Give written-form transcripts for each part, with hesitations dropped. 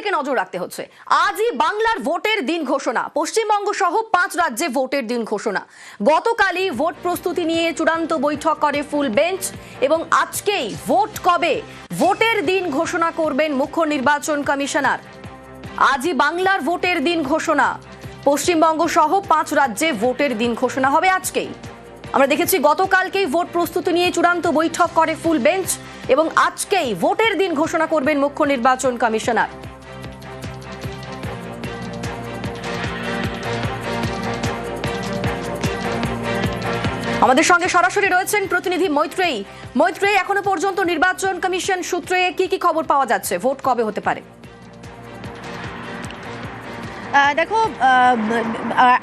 দিকে নজর রাখতে হচ্ছে। আজই বাংলার ভোটের দিন ঘোষণা, পশ্চিমবঙ্গ সহ 5 রাজ্যে ভোটের দিন ঘোষণা। গতকালই ভোট প্রস্তুতি নিয়ে চূড়ান্ত বৈঠক করে ফুল বেঞ্চ এবং আজকেই ভোট কবে, ভোটের দিন ঘোষণা করবেন মুখ্য নির্বাচন কমিশনার। আজই বাংলার ভোটের দিন ঘোষণা, পশ্চিমবঙ্গ সহ 5 রাজ্যে ভোটের দিন ঘোষণা হবে আজকেই। আমরা দেখেছি গতকালকেই ভোট প্রস্তুতি নিয়ে চূড়ান্ত বৈঠক করে ফুল বেঞ্চ এবং আজকেই ভোটের দিন ঘোষণা করবেন মুখ্য নির্বাচন কমিশনার। আমাদের সঙ্গে সরাসরি রয়েছেন প্রতিনিধি মৈত্রেয়ী। মৈত্রেয়ী, এখনো পর্যন্ত নির্বাচন কমিশন সূত্রে কি খবর পাওয়া যাচ্ছে, ভোট কবে হতে পারে? দেখো,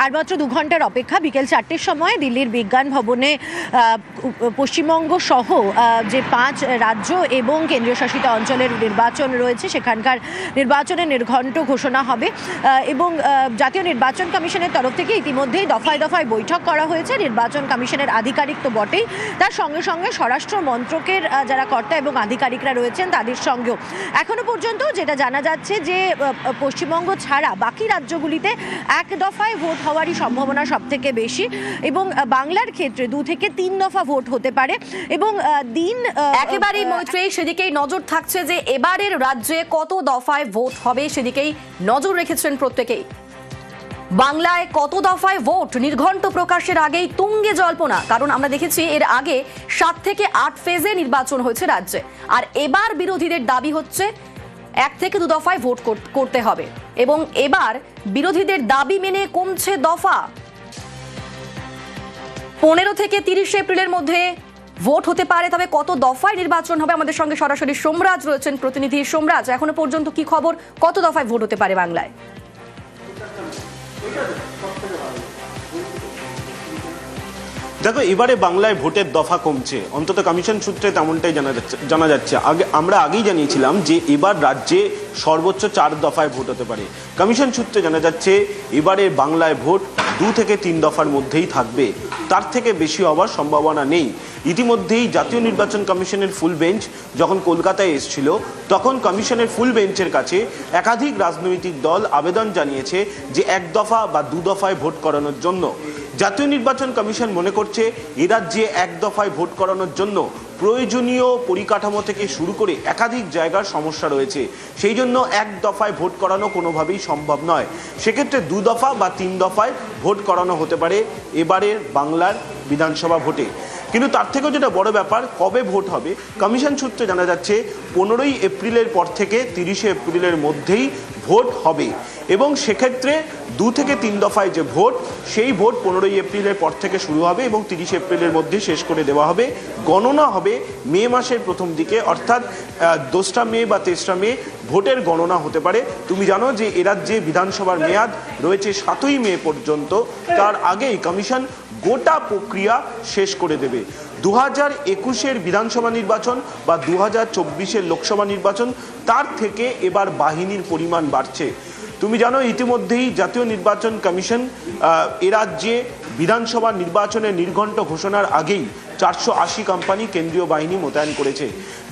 আর মাত্র 2 ঘন্টার অপেক্ষা। বিকেল 4টের সময় দিল্লির বিজ্ঞান ভবনে পশ্চিমবঙ্গ সহ যে 5 রাজ্য এবং কেন্দ্রীয় শাসিত অঞ্চলের নির্বাচন রয়েছে সেখানকার নির্বাচনের নির্ঘণ্ট ঘোষণা হবে এবং জাতীয় নির্বাচন কমিশনের তরফ থেকে ইতিমধ্যেই দফায় দফায় বৈঠক করা হয়েছে। নির্বাচন কমিশনের আধিকারিক তো বটেই, তার সঙ্গে সঙ্গে স্বরাষ্ট্র মন্ত্রকের যারা কর্তা এবং আধিকারিকরা রয়েছেন তাদের সঙ্গেও এখনো পর্যন্ত যেটা জানা যাচ্ছে যে পশ্চিমবঙ্গ ছাড়া বাকি রাজ্যগুলিতে এক দফায় ভোট হওয়ারই সম্ভাবনা সব থেকে বেশি এবং বাংলার ক্ষেত্রে 2 থেকে 3 দফা ভোট হতে পারে এবং দিন একেবারেই মৈত্রেয়ী সেদিকেই নজর থাকছে যে এবারের রাজ্যে কত দফায় ভোট হবে সেদিকেই নজর রেখেছেন প্রত্যেকেই। বাংলায় কত দফায় ভোট নির্ঘণ্ট প্রকাশের আগেই তুঙ্গে জল্পনা, কারণ আমরা দেখেছি এর আগে 7 থেকে 8 ফেজে নির্বাচন হয়েছে রাজ্যে, আর এবার বিরোধীদের দাবি হচ্ছে 1 থেকে 2 দফায় ভোট করতে হবে এবং এবার বিরোধীদের দাবি মেনে কমছে দফা। 15 থেকে 30 এপ্রিলের মধ্যে ভোট হতে পারে, তবে কত দফায় নির্বাচন হবে? আমাদের সঙ্গে সরাসরি সোমরাজ রয়েছেন প্রতিনিধি। সোমরাজ, এখনো পর্যন্ত কি খবর, কত দফায় ভোট হতে পারে বাংলায়? দেখো, এবারে বাংলায় ভোটের দফা কমছে, অন্তত কমিশন সূত্রে তেমনটাই জানা যাচ্ছে। আমরা আগেই জানিয়েছিলাম যে এবার রাজ্যে সর্বোচ্চ 4 দফায় ভোট হতে পারে। কমিশন সূত্রে জানা যাচ্ছে এবারে বাংলায় ভোট 2 থেকে 3 দফার মধ্যেই থাকবে, তার থেকে বেশি হওয়ার সম্ভাবনা নেই। ইতিমধ্যেই জাতীয় নির্বাচন কমিশনের ফুল বেঞ্চ যখন কলকাতায় এসেছিল তখন কমিশনের ফুল বেঞ্চের কাছে একাধিক রাজনৈতিক দল আবেদন জানিয়েছে যে 1 দফা বা 2 দফায় ভোট করানোর জন্য। জাতীয় নির্বাচন কমিশন মনে করছে এ রাজ্যে 1 দফায় ভোট করানোর জন্য প্রয়োজনীয় পরিকাঠামো থেকে শুরু করে একাধিক জায়গার সমস্যা রয়েছে, সেই জন্য 1 দফায় ভোট করানো কোনোভাবেই সম্ভব নয়। সেক্ষেত্রে 2 দফা বা 3 দফায় ভোট করানো হতে পারে এবারের বাংলার বিধানসভা ভোটে। কিন্তু তার থেকেও যেটা বড় ব্যাপার, কবে ভোট হবে? কমিশন সূত্রে জানা যাচ্ছে 15ই এপ্রিলের পর থেকে 30শে এপ্রিলের মধ্যেই ভোট হবে এবং সেক্ষেত্রে 2 থেকে 3 দফায় যে ভোট, সেই ভোট 15ই এপ্রিলের পর থেকে শুরু হবে এবং 30 এপ্রিলের মধ্যে শেষ করে দেওয়া হবে। গণনা হবে মে মাসের প্রথম দিকে, অর্থাৎ 2রা মে বা 3রা মে ভোটের গণনা হতে পারে। তুমি জানো যে এ রাজ্যে বিধানসভার মেয়াদ রয়েছে 7ই মে পর্যন্ত, তার আগেই কমিশন গোটা প্রক্রিয়া শেষ করে দেবে। 2021-এর বিধানসভা নির্বাচন বা 2024-এর লোকসভা নির্বাচন, তার থেকে এবার বাহিনীর পরিমাণ বাড়ছে। তুমি জানো ইতিমধ্যেই জাতীয় নির্বাচন কমিশন এ রাজ্যে বিধানসভা নির্বাচনের নির্ঘণ্ট ঘোষণার আগেই 480 কোম্পানি কেন্দ্রীয় বাহিনী মোতায়েন করেছে,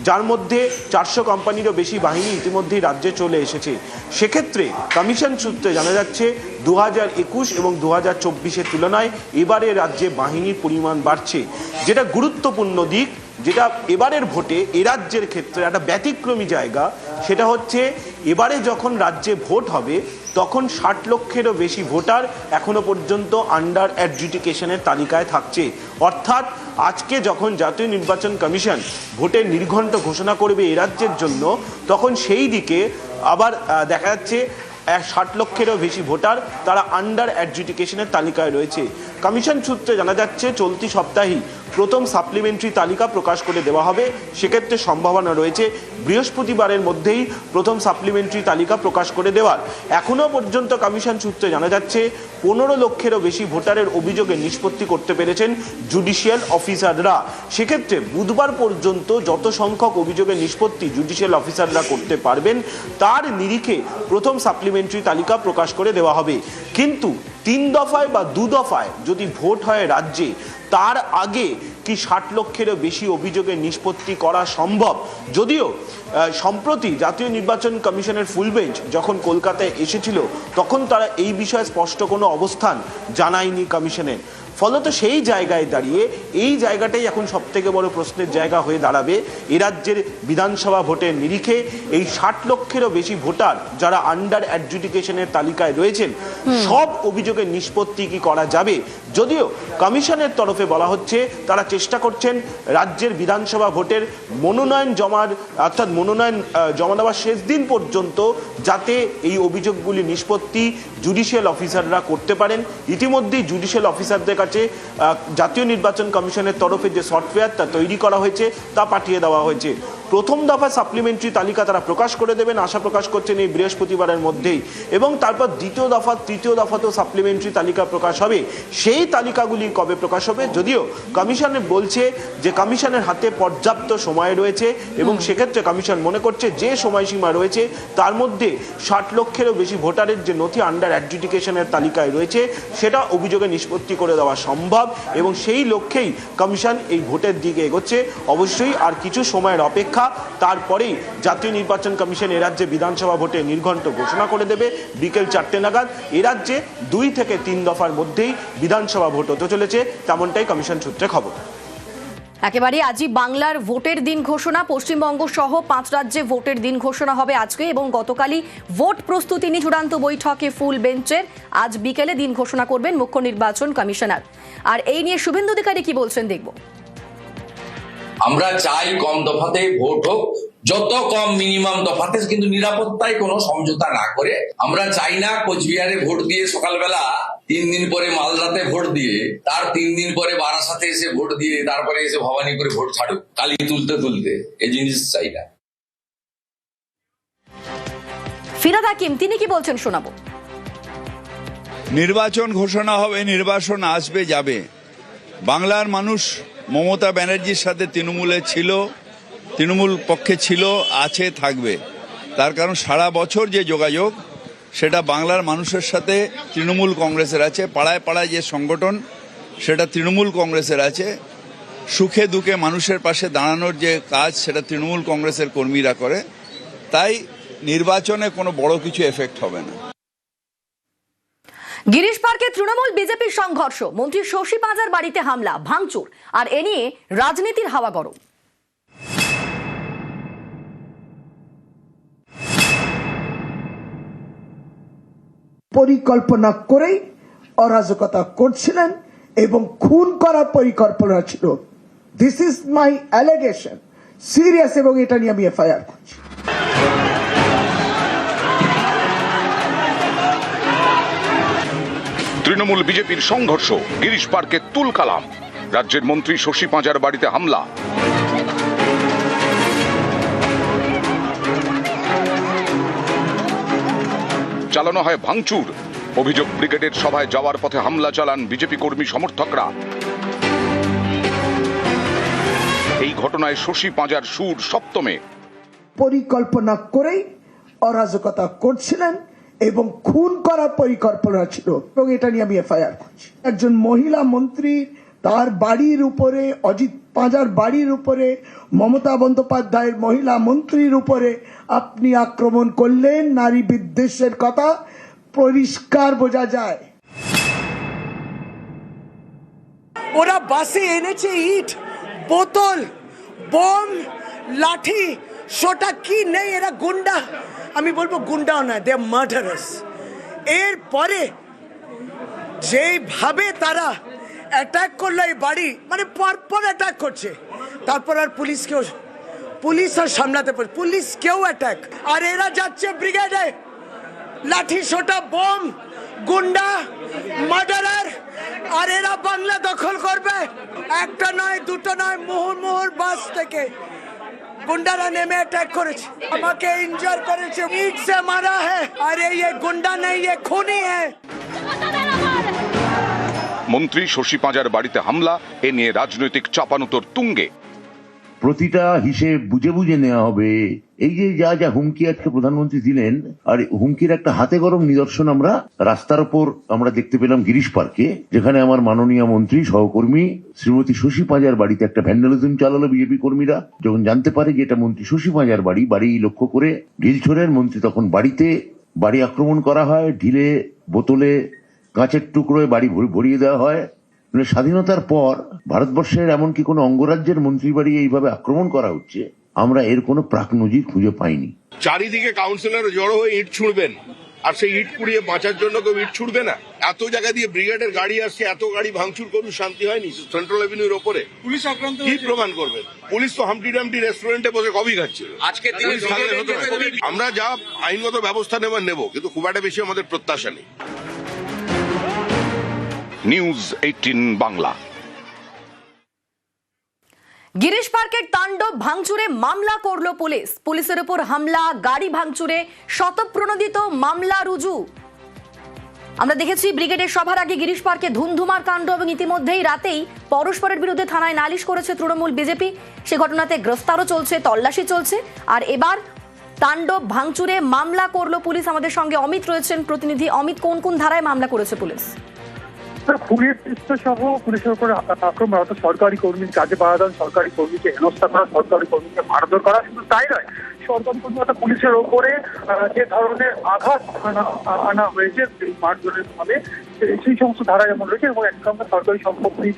যার মধ্যে 400 কোম্পানিরও বেশি বাহিনী ইতিমধ্যেই রাজ্যে চলে এসেছে। সেক্ষেত্রে কমিশন সূত্রে জানা যাচ্ছে 2021 এবং 2024-এর তুলনায় এবারে রাজ্যে বাহিনীর পরিমাণ বাড়ছে। যেটা গুরুত্বপূর্ণ দিক, যেটা এবারের ভোটে এ রাজ্যের ক্ষেত্রে একটা ব্যতিক্রমী জায়গা, সেটা হচ্ছে এবারে যখন রাজ্যে ভোট হবে তখন 60 লক্ষেরও বেশি ভোটার এখনো পর্যন্ত আন্ডার অ্যাডজুডিকেশনের তালিকায় থাকছে। অর্থাৎ আজকে যখন জাতীয় নির্বাচন কমিশন ভোটের নির্ঘণ্ট ঘোষণা করবে এ রাজ্যের জন্য, তখন সেই দিকে আবার দেখা যাচ্ছে 60 লক্ষেরও বেশি ভোটার তারা আন্ডার অ্যাডজুডিকেশনের তালিকায় রয়েছে। কমিশন সূত্রে জানা যাচ্ছে চলতি সপ্তাহেই প্রথম সাপ্লিমেন্টারি তালিকা প্রকাশ করে দেওয়া হবে। সেক্ষেত্রে সম্ভাবনা রয়েছে বৃহস্পতিবারের মধ্যেই প্রথম সাপ্লিমেন্টারি তালিকা প্রকাশ করে দেওয়ার। এখনও পর্যন্ত কমিশন সূত্রে জানা যাচ্ছে 15 লক্ষেরও বেশি ভোটারের অভিযোগে নিষ্পত্তি করতে পেরেছেন জুডিশিয়াল অফিসাররা। সেক্ষেত্রে বুধবার পর্যন্ত যত সংখ্যক অভিযোগের নিষ্পত্তি জুডিশিয়াল অফিসাররা করতে পারবেন তার নিরিখে প্রথম সাপ্লিমেন্টারি তালিকা প্রকাশ করে দেওয়া হবে। কিন্তু 3 দফায় বা 2 দফায় যদি ভোট হয় রাজ্যে, তার আগে কি 60 লক্ষেরও বেশি অভিযোগের নিষ্পত্তি করা সম্ভব? যদিও সম্প্রতি জাতীয় নির্বাচন কমিশনের ফুল বেঞ্চ যখন কলকাতায় এসেছিল তখন তারা এই বিষয়ে স্পষ্ট কোনো অবস্থান জানায়নি কমিশনের। ফলত সেই জায়গায় দাঁড়িয়ে এই জায়গাটাই এখন সবথেকে বড় প্রশ্নের জায়গা হয়ে দাঁড়াবে। এ রাজ্যের বিধানসভা ভোটের নিরিখে এই 60 লক্ষেরও বেশি ভোটার যারা আন্ডার অ্যাডজুডিকেশনের তালিকায় রয়েছেন, সব অভিযোগের নিষ্পত্তি কি করা যাবে? যদিও কমিশনের তরফে বলা হচ্ছে তারা চেষ্টা করছেন রাজ্যের বিধানসভা ভোটের মনোনয়ন জমা দেওয়ার শেষ দিন পর্যন্ত যাতে এই অভিযোগগুলি নিষ্পত্তি জুডিশিয়াল অফিসাররা করতে পারেন। ইতিমধ্যেই জুডিশিয়াল অফিসারদের কাছে জাতীয় নির্বাচন কমিশনের তরফে যে সফটওয়্যার তা তৈরি করা হয়েছে তা পাঠিয়ে দেওয়া হয়েছে। প্রথম দফা সাপ্লিমেন্টারি তালিকা তারা প্রকাশ করে দেবেন, আশা প্রকাশ করছেন এই বৃহস্পতিবারের মধ্যেই, এবং তারপর দ্বিতীয় দফা তৃতীয় দফাতেও সাপ্লিমেন্টারি তালিকা প্রকাশ হবে। সেই তালিকাগুলি কবে প্রকাশ হবে? যদিও কমিশনে বলছে যে কমিশনের হাতে পর্যাপ্ত সময় রয়েছে এবং সেক্ষেত্রে কমিশন মনে করছে যে সময়সীমা রয়েছে তার মধ্যে 60 লক্ষেরও বেশি ভোটারের যে নথি আন্ডার অ্যাডজুডিকেশনের তালিকায় রয়েছে সেটা অভিযোগে নিষ্পত্তি করে দেওয়া সম্ভব, এবং সেই লক্ষ্যেই কমিশন এই ভোটের দিকে এগোচ্ছে। অবশ্যই আর কিছু সময়ের অপেক্ষা, তারপরেই জাতীয় নির্বাচন কমিশন এ রাজ্যে বিধানসভা ভোটে নির্ঘণ্ট ঘোষণা করে দেবে বিকেল 4টে নাগাদ। এ রাজ্যে 2 থেকে 3 দফার মধ্যেই বিধানসভা ভোট হতে চলেছে, তেমনটাই কমিশন সূত্রে খবর। একেবারে আজই বাংলার ভোটের দিন ঘোষণা, পশ্চিমবঙ্গ সহ 5 রাজ্যে ভোটের দিন ঘোষণা হবে আজকে, এবং গতকালই ভোট প্রস্তুতি নিয়ে চূড়ান্ত বৈঠকে ফুল বেঞ্চের। আজ বিকেলে দিন ঘোষণা করবেন মুখ্য নির্বাচন কমিশনার। আর এই নিয়ে শুভেন্দু অধিকারী কি বলছেন দেখব। আমরা চাই কম দফাতে ভোট হোক, যত কম মিনিমাম দফাতে, কিন্তু নিরাপত্তায় কোনো সমঝোতা না করে। আমরা চাই না কোচবিহারে ভোট দিয়ে সকালবেলা 3 দিন পরে মালদাতে ভোট দিয়ে, তার 3 দিন পরে বারাসাতে এসে ভোট দিয়ে, তারপরে এসে ভবানীপুরে ভোট ছাড়ুক কালি তুলতে তুলতে। এই জিনিস চাই না। ফিরহাদ হাকিম তিনি কি বলছেন শোনাবো। নির্বাচন ঘোষণা হবে, নির্বাচন আসবে যাবে। বাংলার মানুষ মমতা ব্যানার্জির সাথে তৃণমূলে ছিল, তৃণমূল পক্ষে ছিল, আছে, থাকবে। তার কারণ সারা বছর যে যোগাযোগ সেটা বাংলার মানুষের সাথে তৃণমূল কংগ্রেসের আছে। পাড়ায় পাড়ায় যে সংগঠন সেটা তৃণমূল কংগ্রেসের আছে। সুখে দুঃখে মানুষের পাশে দাঁড়ানোর যে কাজ সেটা তৃণমূল কংগ্রেসের কর্মীরা করে। তাই নির্বাচনে কোনো বড় কিছু এফেক্ট হবে না। গিরিশ পার্কে তৃণমূল বিজেপির সংঘর্ষ, মন্ত্রী শশী পাঁজার বাড়িতে হামলা ভাঙচুর, আর এ নিয়ে রাজনীতির হাওয়া গরম। পরিকল্পনা করেই অরাজকতা করছিলেন এবং খুন করার পরিকল্পনা ছিল। This is my allegation, serious, এবং এটা নিয়ে আমি এফআইআর করছি। তৃণমূল বিজেপির সংঘর্ষ, গিরিশ পার্কে তুলকালাম, রাজ্যের মন্ত্রী শশী পাঁজার বাড়িতে হামলা। চালানো হয় ভাঙচুর। অভিযোগ, ব্রিগেডের সভায় যাওয়ার পথে হামলা চালান বিজেপি কর্মী সমর্থকরা। এই ঘটনায় শশী পাঁজার সুর সপ্তমে। পরিকল্পনা করেই অরাজকতা করছিলেন এবং খুন করার পরিকল্পনা ছিল, এবং এটা নিয়ে আমি এফআইআর করছি। একজন মহিলা মন্ত্রী, তার বাড়ির উপরে, অজিত পাঁজার বাড়ির উপরে, মমতা বন্দ্যোপাধ্যায়ের মহিলা মন্ত্রীর উপরে আপনি আক্রমণ করলেন, নারী বিদ্বেষের কথা পরিষ্কার বোঝা যায়। ওরা বাসে এনেছে ইট, বোতল, বোম, লাঠি, সোটা কি নেই। এরা গুন্ডা, আমি বলবো গুন্ডাও না, দে আর মার্ডারার্স। এরপরে যেভাবে তারা অ্যাটাক করলো এই বাড়ি, মানে পরপর অ্যাটাক করছে, তারপর আর পুলিশ আর সামলাতে পারে, পুলিশ কেউ অ্যাটাক, আর এরা যাচ্ছে ব্রিগেডে, লাঠি সোটা বোম, গুন্ডা, মার্ডারার, আর এরা বাংলা দখল করবে। একটা নয়, দুটো নয়, মুহুর্মুহুর বাস থেকে गुंडारा नेमे अटैक करेছে, আমাকে ইনজার করেছে, ইট से मारा है। अरे ये गुंडा नहीं, ये खूनी है। মন্ত্রী শশী পাঁজার বাড়িতে হামলা, এ নিয়ে রাজনৈতিক চাপানুতোর তুঙ্গে। প্রতিটা হিসেব বুঝে বুঝে নেওয়া হবে। এই যে যা যা হুমকি আজকে প্রধানমন্ত্রী দিলেন, আর হুমকির একটা হাতে গরম নিদর্শন আমরা রাস্তার উপর আমরা দেখতে পেলাম গিরিশ পার্কে, যেখানে আমার মাননীয় মন্ত্রী সহকর্মী শ্রীমতী শশী পাঁজার বাড়িতে একটা ভ্যান্ডালিজম চালালো বিজেপি কর্মীরা। যখন জানতে পারে যে এটা মন্ত্রী শশী পাঁজার বাড়ি লক্ষ্য করে ঢিলছোড়ের মন্ত্রী তখন বাড়ি আক্রমণ করা হয়, ঢিলে বোতলে কাঁচের টুকরোয় বাড়ি ভরিয়ে দেওয়া হয়। মানে স্বাধীনতার পর ভারতবর্ষের এমনকি কোনো অঙ্গরাজ্যের মন্ত্রী বাড়ি এইভাবে আক্রমণ করা হচ্ছে, আমরা এর কোনো প্রাক নজির খুঁজে পাইনি। চারিদিকে কাউন্সিলর জড়ো হয়ে ইট ছুড়বেন, আর সেই ইট পুড়িয়ে বাঁচার জন্য কেউ ইট ছুড়বে না? এত জায়গা দিয়ে ব্রিগেডের গাড়ি আসছে, এত গাড়ি ভাঙচুর করুন, শান্তি হয়নি সেন্ট্রাল এভিনিউর ওপরে? পুলিশ আক্রান্ত কি প্রমাণ করবেন? পুলিশ তো হামটি ডামটি রেস্টুরেন্টে বসে কফি খাচ্ছিল। আজকে আমরা যা আইনগত ব্যবস্থা নেব, কিন্তু খুব একটা বেশি আমাদের প্রত্যাশা নেই। নিউজ 18 বাংলা। গিরিশ পার্কের তাণ্ডব ভাঙচুরে মামলা করল পুলিশ। পুলিশের উপর হামলা, গাড়ি ভাঙচুরে শতপ্রণোদিত মামলা রুজু। আমরা দেখেছি ব্রিগেডের সভার আগে গিরিশ পার্কে ধুমধুমার কাণ্ড, এবং ইতিমধ্যেই রাতেই পরস্পরের বিরুদ্ধে থানায় নালিশ করেছে তৃণমূল বিজেপি। সে ঘটনাতে গ্রেফতারও চলছে, তল্লাশি চলছে। আর এবার তাণ্ডব ভাঙচুরে মামলা করলো পুলিশ। আমাদের সঙ্গে অমিত রয়েছেন প্রতিনিধি। অমিত, কোন কোন ধারায় মামলা করেছে পুলিশ? খুনের চেষ্টা সহ পুলিশের উপর আক্রমণ, অর্থাৎ সরকারি কর্মী কাজে বাধা দেন, সরকারি কর্মীকে হেনস্থা করা, সরকারি কর্মীকে মারধর করা। শুধু তাই নয়, সরকারি কর্মী অর্থাৎ পুলিশের ওপরে যে ধরনের আঘাত আনা হয়েছে মারধরের ফলে, সেই সমস্ত ধারা যেমন রয়েছে, এবং একসঙ্গে সরকারি সম্পত্তি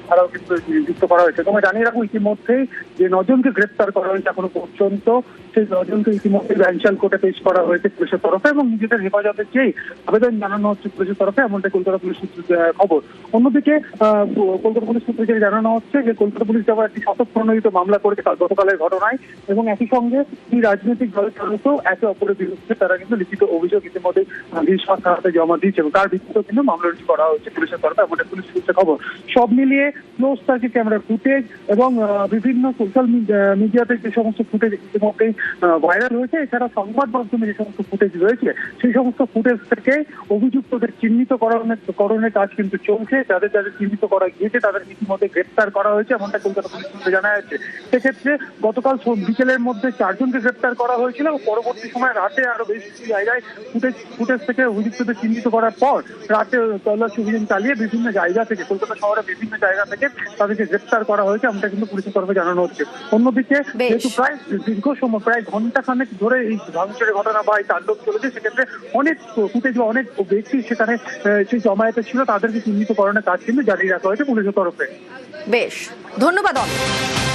ধারাও কিন্তু যুক্ত করা হয়েছে। তোমরা জানিয়ে রাখো, ইতিমধ্যেই যে 9 জনকে গ্রেপ্তার করা হয়েছে এখনো পর্যন্ত, সেই 9 জনকে ইতিমধ্যে ব্যাংশাল কোর্টে পেশ করা হয়েছে পুলিশের তরফে, এবং নিজেদের হেফাজতের চেয়ে আবেদন জানানো হচ্ছে পুলিশের তরফে, এমনটা কলকাতা পুলিশ সূত্রে খবর। অন্যদিকে কলকাতা পুলিশ সূত্রে যে জানানো হচ্ছে যে কলকাতা পুলিশ আবার একটি শতপ্রণোদিত মামলা করেছে গতকালের ঘটনায়, এবং একই সঙ্গে এই রাজনৈতিক দলের তরফেও একে অপরের বিরুদ্ধে তারা কিন্তু লিখিত অভিযোগ ইতিমধ্যে গিরিশ পার্ক থানাতে জমা দিয়েছে, এবং তার ভিত্তিতেও কিন্তু মামলা রুজু করা হচ্ছে পুলিশের তরফে, এমনটা পুলিশ সূত্রে খবর। সব মিলিয়ে ক্লোজ সার্কিট ক্যামেরা ফুটেজ এবং বিভিন্ন সোশ্যাল মিডিয়াতে যে সমস্ত ফুটেজ ইতিমধ্যেই ভাইরাল হয়েছে, এছাড়া সংবাদ মাধ্যমে যে সমস্ত ফুটেজ রয়েছে, সেই সমস্ত ফুটেজ থেকে অভিযুক্তদের চিহ্নিতকরণের কাজ কিন্তু চলছে। যাদের চিহ্নিত করা গিয়েছে তাদের ইতিমধ্যে গ্রেপ্তার করা হয়েছে, এমনটা কলকাতা পুলিশ সূত্রে জানা যাচ্ছে। সেক্ষেত্রে গতকাল বিকেলের মধ্যে 4 জনকে গ্রেপ্তার করা হয়েছিল, এবং পরবর্তী সময় রাতে আরো বেশ কিছু জায়গায় ফুটেজ থেকে অভিযুক্তদের চিহ্নিত করার পর রাতে তল্লাশি অভিযান চালিয়ে বিভিন্ন জায়গা থেকে, কলকাতা শহরের বিভিন্ন জায়গা থেকে তাদেরকে গ্রেপ্তার করা হয়েছে, এমনটা কিন্তু পুলিশের তরফে জানানো হচ্ছে। অন্যদিকে যেহেতু প্রায় দীর্ঘ সময়, প্রায় ঘন্টাখানেক ধরে এই ভাঙচুরের ঘটনা বা এই তাণ্ডব চলেছে, সেক্ষেত্রে অনেক ফুটেজ বা অনেক ব্যক্তি সেখানে সেই জমায়েতে ছিল, তাদেরকে চিহ্নিতকরণের কাজ কিন্তু জারি রাখা হয়েছে পুলিশের তরফে। বেশ, ধন্যবাদ অমিত।